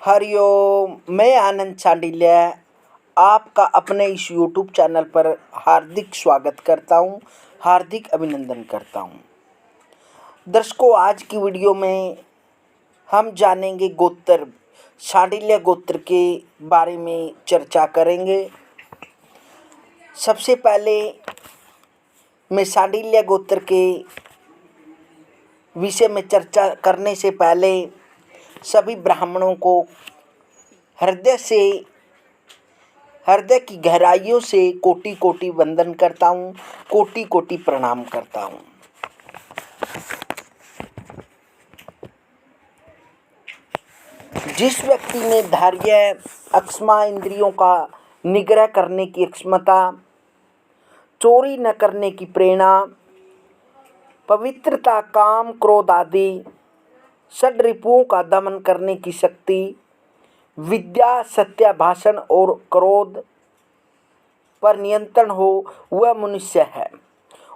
हरिओम। मैं आनंद चांडिल्य आपका अपने इस यूट्यूब चैनल पर हार्दिक स्वागत करता हूं, हार्दिक अभिनंदन करता हूं। दर्शकों, आज की वीडियो में हम जानेंगे गोत्र, शांडिल्य गोत्र के बारे में चर्चा करेंगे। सबसे पहले मैं शांडिल्य गोत्र के विषय में चर्चा करने से पहले सभी ब्राह्मणों को हृदय की गहराइयों से कोटि कोटि वंदन करता हूँ, कोटि कोटि प्रणाम करता हूँ। जिस व्यक्ति ने धैर्य, अक्षमा, इंद्रियों का निग्रह करने की क्षमता, चोरी न करने की प्रेरणा, पवित्रता, काम, क्रोध आदि षड्रिपुओं का दमन करने की शक्ति, विद्या, सत्य भाषण और क्रोध पर नियंत्रण हो, वह मनुष्य है।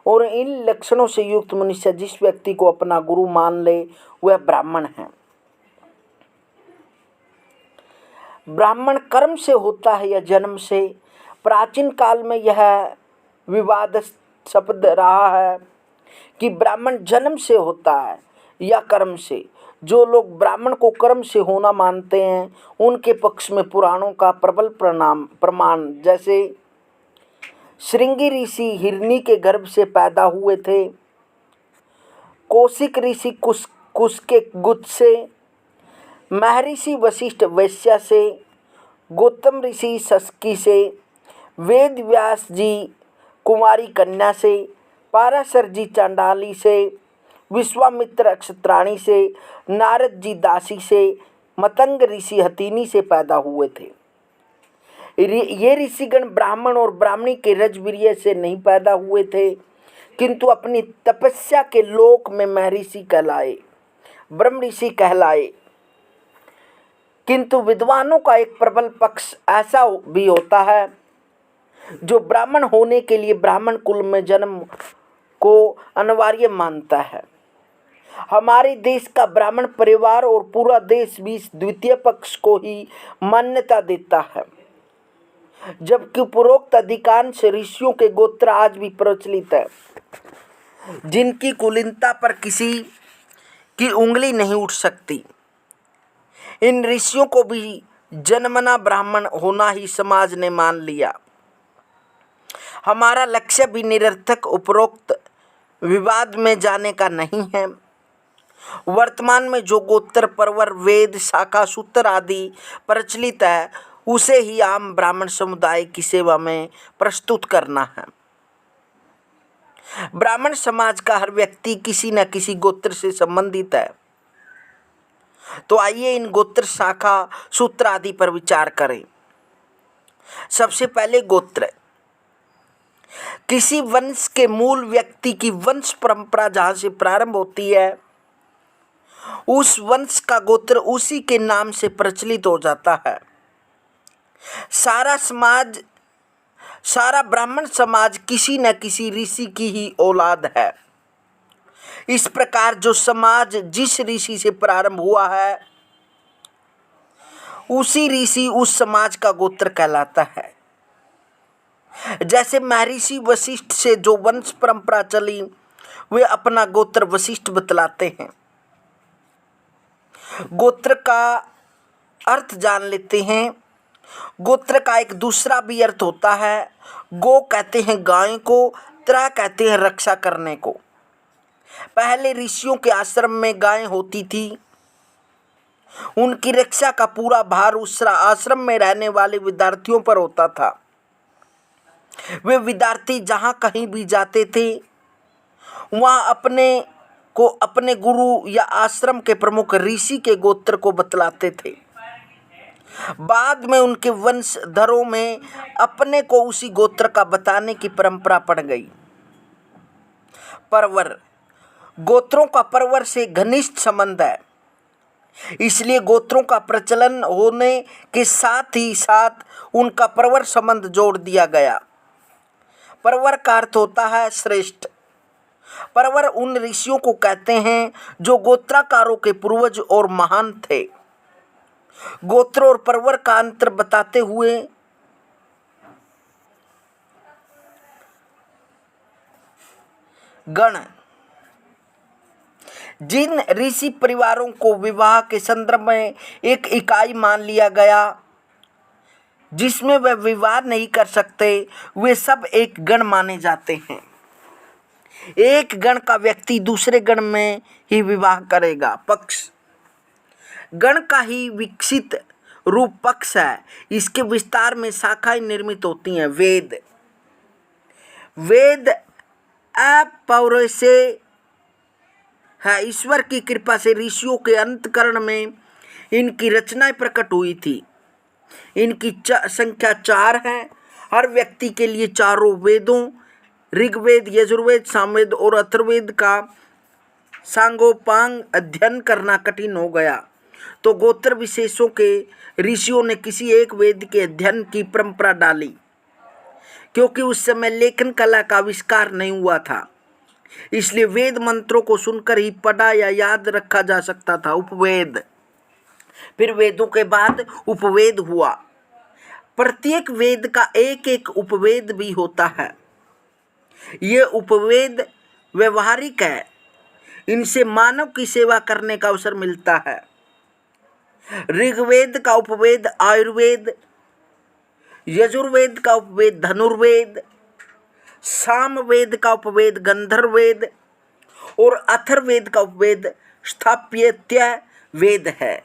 और इन लक्षणों से युक्त मनुष्य जिस व्यक्ति को अपना गुरु मान ले, वह ब्राह्मण है। ब्राह्मण कर्म से होता है या जन्म से? प्राचीन काल में यह विवाद शब्द रहा है कि ब्राह्मण जन्म से होता है या कर्म से। जो लोग ब्राह्मण को कर्म से होना मानते हैं, उनके पक्ष में पुराणों का प्रबल प्रमाण, जैसे श्रृंगी ऋषि हिरणी के गर्भ से पैदा हुए थे, कौशिक ऋषि कुश के गुच्छ से, महर्षि वशिष्ठ वैश्य से, गौतम ऋषि शस्की से, वेद व्यास जी कुमारी कन्या से, पाराशर जी चांडाली से, विश्वामित्र अक्षत्राणी से, नारद जी दासी से, मतंग ऋषि हथिनी से पैदा हुए थे। ये ऋषिगण ब्राह्मण और ब्राह्मणी के रजवीर्य से नहीं पैदा हुए थे, किंतु अपनी तपस्या के लोक में महर्षि कहलाए, ब्रह्म ऋषि कहलाए। किंतु विद्वानों का एक प्रबल पक्ष ऐसा भी होता है जो ब्राह्मण होने के लिए ब्राह्मण कुल में जन्म को अनिवार्य मानता है। हमारे देश का ब्राह्मण परिवार और पूरा देश भी इस द्वितीय पक्ष को ही मान्यता देता है, जबकि उपरोक्त अधिकांश ऋषियों के गोत्र आज भी प्रचलित है, जिनकी कुलीनता पर किसी की उंगली नहीं उठ सकती। इन ऋषियों को भी जन्मना ब्राह्मण होना ही समाज ने मान लिया। हमारा लक्ष्य भी निरर्थक उपरोक्त विवाद में जाने का नहीं है। वर्तमान में जो गोत्र, परवर, वेद, शाखा, सूत्र आदि प्रचलित है, उसे ही आम ब्राह्मण समुदाय की सेवा में प्रस्तुत करना है। ब्राह्मण समाज का हर व्यक्ति किसी न किसी गोत्र से संबंधित है। तो आइए इन गोत्र, शाखा, सूत्र आदि पर विचार करें। सबसे पहले गोत्र। किसी वंश के मूल व्यक्ति की वंश परंपरा जहाँ से प्रारंभ होती है, उस वंश का गोत्र उसी के नाम से प्रचलित हो जाता है। सारा ब्राह्मण समाज किसी न किसी ऋषि की ही औलाद है। इस प्रकार जो समाज जिस ऋषि से प्रारंभ हुआ है, उसी ऋषि उस समाज का गोत्र कहलाता है। जैसे महर्षि वशिष्ठ से जो वंश परंपरा चली, वे अपना गोत्र वशिष्ठ बतलाते हैं। गोत्र का अर्थ जान लेते हैं। गोत्र का एक दूसरा भी अर्थ होता है। गो कहते हैं गाय को, त्र कहते हैं रक्षा करने को। पहले ऋषियों के आश्रम में गाय होती थी। उनकी रक्षा का पूरा भार उस आश्रम में रहने वाले विद्यार्थियों पर होता था। वे विद्यार्थी जहाँ कहीं भी जाते थे, वहाँ अपने गुरु या आश्रम के प्रमुख ऋषि के गोत्र को बतलाते थे। बाद में उनके वंशधरों में अपने को उसी गोत्र का बताने की परंपरा पड़ गई। परवर। गोत्रों का परवर से घनिष्ठ संबंध है, इसलिए गोत्रों का प्रचलन होने के साथ ही साथ उनका परवर संबंध जोड़ दिया गया। परवर का अर्थ होता है श्रेष्ठ। परवर उन ऋषियों को कहते हैं जो गोत्राकारों के पूर्वज और महान थे। गोत्र और परवर का अंतर बताते हुए गण जिन ऋषि परिवारों को विवाह के संदर्भ में एक इकाई मान लिया गया जिसमें वे विवाह नहीं कर सकते, वे सब एक गण माने जाते हैं। एक गण का व्यक्ति दूसरे गण में ही विवाह करेगा। पक्ष गण का ही विकसित रूप पक्ष है। इसके विस्तार में शाखाएं निर्मित होती हैं। वेद वेद अपौरुषे है। ईश्वर की कृपा से ऋषियों के अंतःकरण में इनकी रचनाएं प्रकट हुई थी। इनकी संख्या 4 है। हर व्यक्ति के लिए चारों वेदों ऋग्वेद, यजुर्वेद, सामवेद और अथर्ववेद का सांगोपांग अध्ययन करना कठिन हो गया, तो गोत्र विशेषों के ऋषियों ने किसी एक वेद के अध्ययन की परंपरा डाली, क्योंकि उस समय लेखन कला का आविष्कार नहीं हुआ था। इसलिए वेद मंत्रों को सुनकर ही पढ़ा या याद रखा जा सकता था। उपवेद, फिर वेदों के बाद उपवेद हुआ। प्रत्येक वेद का एक एक उपवेद भी होता है। ये उपवेद व्यवहारिक है। इनसे मानव की सेवा करने का अवसर मिलता है। ऋग्वेद का उपवेद आयुर्वेद, यजुर्वेद का उपवेद धनुर्वेद, सामवेद का उपवेद गंधर्ववेद और अथर्ववेद का उपवेद स्थापत्य वेद है।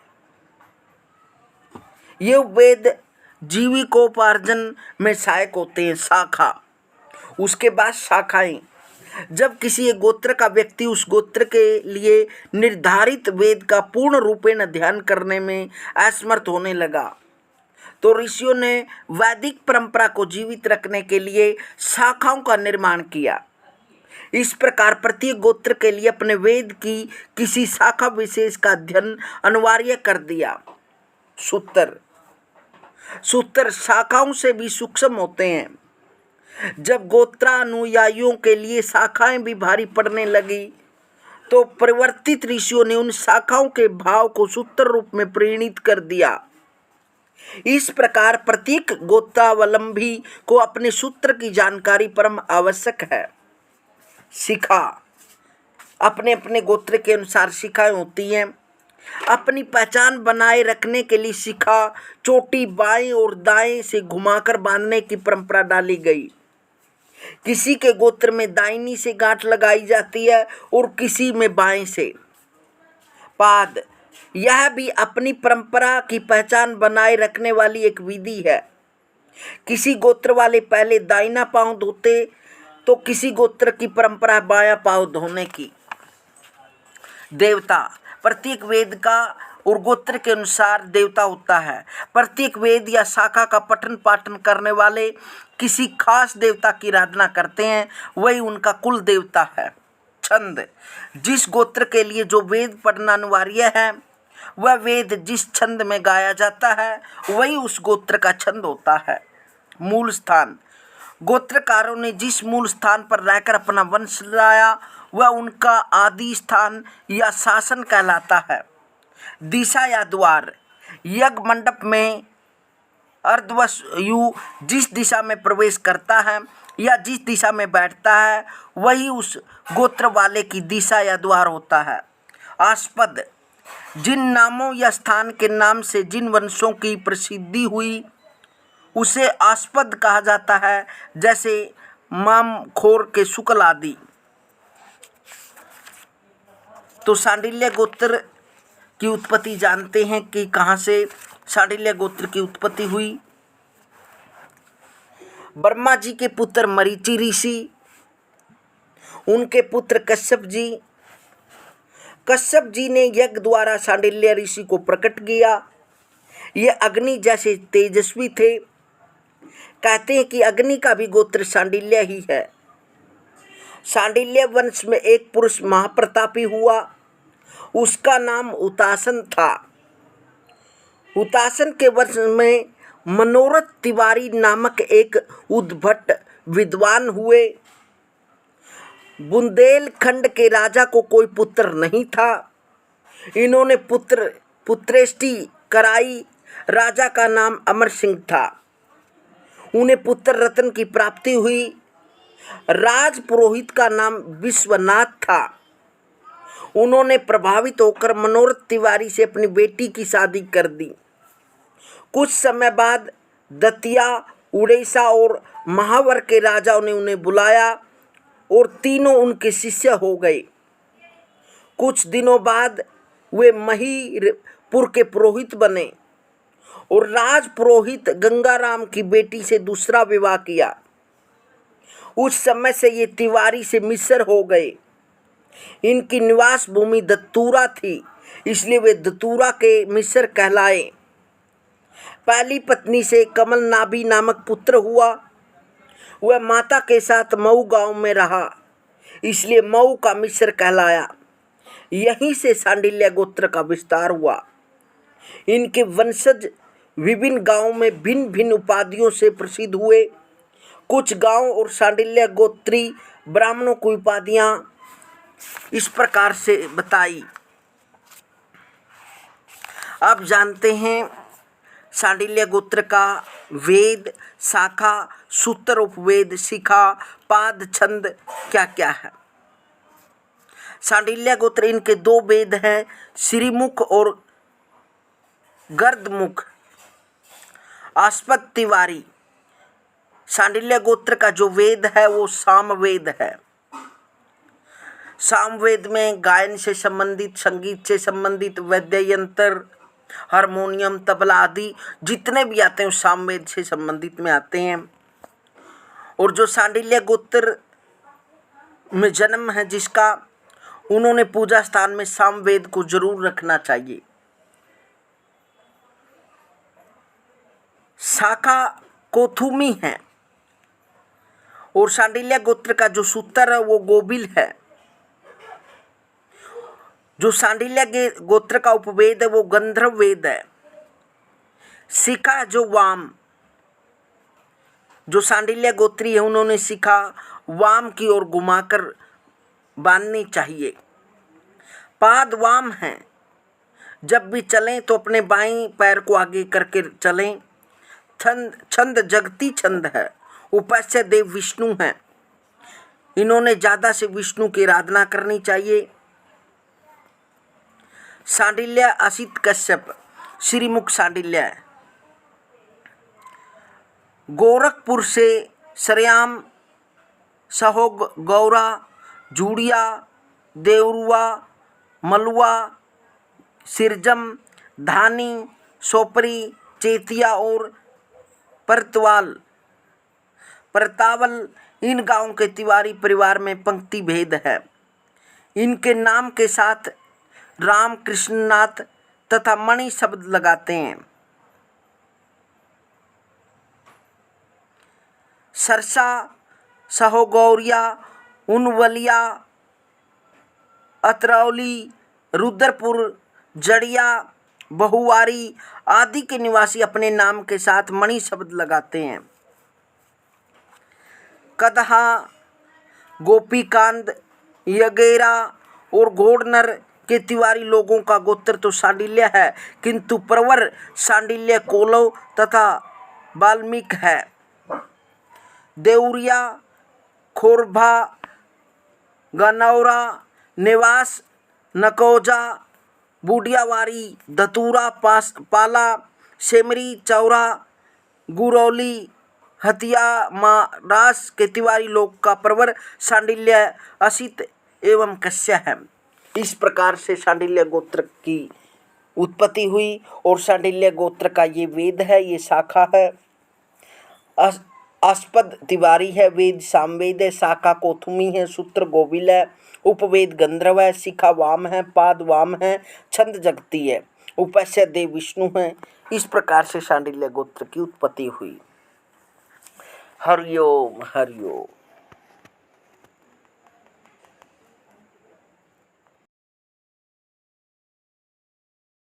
ये उपवेद जीविकोपार्जन में सहायक होते हैं। शाखा, उसके बाद शाखाएं। जब किसी एक गोत्र का व्यक्ति उस गोत्र के लिए निर्धारित वेद का पूर्ण रूपेण अध्ययन करने में असमर्थ होने लगा, तो ऋषियों ने वैदिक परंपरा को जीवित रखने के लिए शाखाओं का निर्माण किया। इस प्रकार प्रत्येक गोत्र के लिए अपने वेद की किसी शाखा विशेष का अध्ययन अनिवार्य कर दिया। सूत्र शाखाओं से भी सूक्ष्म होते हैं। जब गोत्रानुयायियों के लिए शाखाएं भी भारी पड़ने लगी, तो परिवर्तित ऋषियों ने उन शाखाओं के भाव को सूत्र रूप में परिणित कर दिया। इस प्रकार प्रत्येक गोत्रावलंबी को अपने सूत्र की जानकारी परम आवश्यक है। शिखा, अपने अपने गोत्र के अनुसार शिखाएं होती हैं। अपनी पहचान बनाए रखने के लिए शिखा चोटी बाएं और दाएं से घुमाकर बांधने की परंपरा डाली गई। किसी के गोत्र में दाहिनी से गांठ लगाई जाती है और किसी में बाएं से। पाद, यह भी अपनी परंपरा की पहचान बनाए रखने वाली एक विधि है। किसी गोत्र वाले पहले दाहिना पांव धोते, तो किसी गोत्र की परंपरा बायां पांव धोने की। देवता, प्रत्येक वेद का और गोत्र के अनुसार देवता होता है। प्रत्येक वेद या शाखा का पठन पाठन करने वाले किसी खास देवता की आराधना करते हैं, वही उनका कुल देवता है। छंद, जिस गोत्र के लिए जो वेद पढ़ना अनिवार्य है, वह वेद जिस छंद में गाया जाता है वही उस गोत्र का छंद होता है। मूल स्थान, गोत्रकारों ने जिस मूल स्थान पर रहकर अपना वंश लाया वह उनका आदि स्थान या शासन कहलाता है। दिशा या द्वार, यज्ञ मंडप में अर्धवसु जिस दिशा में प्रवेश करता है या जिस दिशा में बैठता है वही उस गोत्र वाले की दिशा या द्वार होता है। आस्पद, जिन नामों या स्थान के नाम से जिन वंशों की प्रसिद्धि हुई उसे आस्पद कहा जाता है, जैसे मामखोर के शुक्ल आदि। तो शांडिल्य गोत्र की उत्पत्ति जानते हैं कि कहाँ से शांडिल्य गोत्र की उत्पत्ति हुई। ब्रह्मा जी के पुत्र मरीचि ऋषि, उनके पुत्र कश्यप जी। कश्यप जी ने यज्ञ द्वारा शांडिल्य ऋषि को प्रकट किया। ये अग्नि जैसे तेजस्वी थे। कहते हैं कि अग्नि का भी गोत्र शांडिल्य ही है। शांडिल्य वंश में एक पुरुष महाप्रतापी हुआ, उसका नाम उतासन था। उतासन के वंश में मनोरथ तिवारी नामक एक उद्भट विद्वान हुए। बुंदेलखंड के राजा को कोई पुत्र नहीं था। इन्होंने पुत्रेष्टि कराई राजा का नाम अमर सिंह था। उन्हें पुत्र रत्न की प्राप्ति हुई। राज पुरोहित का नाम विश्वनाथ था। उन्होंने प्रभावित होकर मनोरथ तिवारी से अपनी बेटी की शादी कर दी। कुछ समय बाद दतिया, उड़ीसा और महावर के राजाओं ने उन्हें बुलाया और तीनों उनके शिष्य हो गए। कुछ दिनों बाद वे महीपुर के पुरोहित बने और राज पुरोहित गंगाराम की बेटी से दूसरा विवाह किया। उस समय से ये तिवारी से मिश्र हो गए। इनकी निवास भूमि दत्तूरा थी, इसलिए वे दत्तूरा के मिश्र कहलाए। पहली पत्नी से कमल नाभि नामक पुत्र हुआ। वह माता के साथ मऊ गांव में रहा, इसलिए मऊ का मिश्र कहलाया। यहीं से सांडिल्य गोत्र का विस्तार हुआ। इनके वंशज विभिन्न गांवों में भिन्न भिन्न उपाधियों से प्रसिद्ध हुए। कुछ गांव और सांडिल्य गोत्री ब्राह्मणों की उपाधियां इस प्रकार से बताई। अब जानते हैं सांडिल्य गोत्र का वेद, शाखा, सूत्र, उपवेद, शिखा, पाद, छंद क्या क्या है। सांडिल्य गोत्र इनके दो वेद हैं, श्रीमुख और गर्दमुख। आस्पद तिवारी सांडिल्य गोत्र का जो वेद है वो सामवेद है। सामवेद में गायन से संबंधित, संगीत से संबंधित, वाद्य यंत्र, हारमोनियम, तबला आदि जितने भी आते हैं वो सामवेद से संबंधित में आते हैं। और जो सांडिल्य गोत्र में जन्म है जिसका, उन्होंने पूजा स्थान में सामवेद को जरूर रखना चाहिए। शाखा कोथुमी है और सांडिल्य गोत्र का जो सूत्र है वो गोबिल है। जो सांडिल्य गोत्र का उपवेद है वो गंधर्व वेद है। शिखा जो वाम, जो सांडिल्य गोत्री है उन्होंने शिखा वाम की ओर घुमाकर बांधनी चाहिए। पाद वाम है, जब भी चलें तो अपने बाईं पैर को आगे करके चलें। छंद जगती छंद है। उपास्य देव विष्णु हैं, इन्होंने ज़्यादा से विष्णु की आराधना करनी चाहिए। सांडिल्य असित कश्यप श्रीमुख सांडिल्य है। गोरखपुर से सरयाम, सहोग, गौरा, जूड़िया, देवरुआ, मलुआ, सिरजम, धानी, सोपरी, चेतिया और परतावल इन गांवों के तिवारी परिवार में पंक्ति भेद है। इनके नाम के साथ राम, कृष्णनाथ तथा मणि शब्द लगाते हैं। सरसा, सहोगौरिया, उनवलिया, अतरौली, रुद्रपुर, जड़िया, बहुवारी आदि के निवासी अपने नाम के साथ मणि शब्द लगाते हैं। कदहा, गोपीकांद, यगेरा और घोड़नर के तिवारी लोगों का गोत्र तो सांडिल्य है, किंतु प्रवर सांडिल्य कोलव तथा वाल्मीक है। देउरिया, खोरभा, गनौरा, निवास, नकोजा, बूडियावारी, धतूरा, पाला, सेमरी, चौरा, गुरौली, हथिया, महाराज के तिवारी लोग का प्रवर सांडिल्य, असित एवं कश्य है। इस प्रकार से सांडिल्य गोत्र की उत्पत्ति हुई और सांडिल्य गोत्र का ये वेद है, ये शाखा है। आस्पद तिवारी है, वेद सामवेद है, शाखा कोथुमी है, सूत्र गोबिल है, उपवेद गंधर्व है, शिखा वाम है, पाद वाम है, छंद जगती है, उपास्य देव विष्णु है। इस प्रकार से सांडिल्य गोत्र की उत्पत्ति हुई। हरिओम हरिओम।